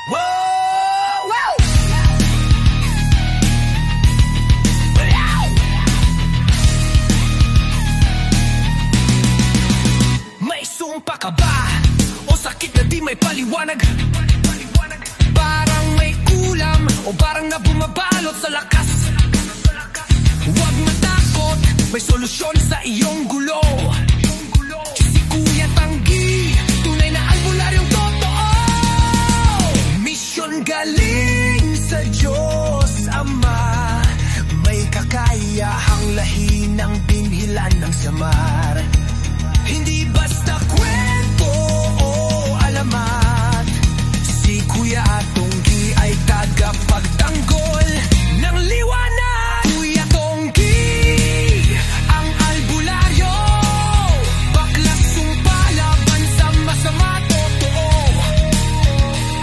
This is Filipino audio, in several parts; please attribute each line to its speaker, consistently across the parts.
Speaker 1: May sumpa ka ba? O sakit na di may paliwanag? Parang may kulam o parang na bumabalot sa lakas. Huwag matakot, may solusyon sa iyong gulo. Si Kuya Tanggi, tunay na albularyong totoo. Misyon galing sa Diyos Ama, may kakayahang lahin ng pinhilan ng samar. Hindi basta kwento o alamat, si Kuya Tonggi ay tagapagtanggol ng liwanag. Kuya Tonggi, ang albularyo, baklas sumpa laban sa masama totoo.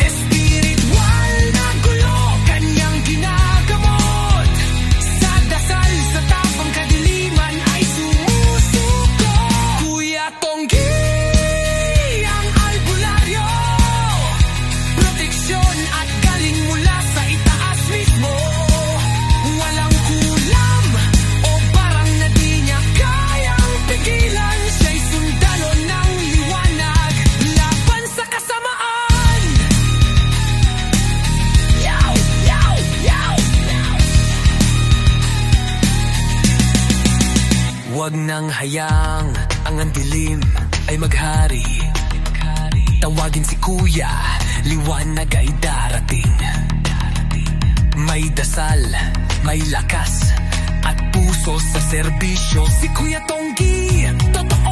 Speaker 1: Espiritual na gulo, kanyang ginagamot. Sa dasal, sa tapang kadiliman ay sumusuko. Kuya Tonggi, ang albularyo, proteksyon at galing mula sa itaas mismo. Walang kulam o parang na di niya kayang pigilan. Siya'y sundalo ng liwanag laban sa kasamaan. Yaw, yaw, yaw. Huwag nang hayang ang dilim ay maghari. Tawagin si Kuya, liwanag ay darating. May dasal, may lakas at puso sa serbisyo. Si Kuya Tonggi, totoo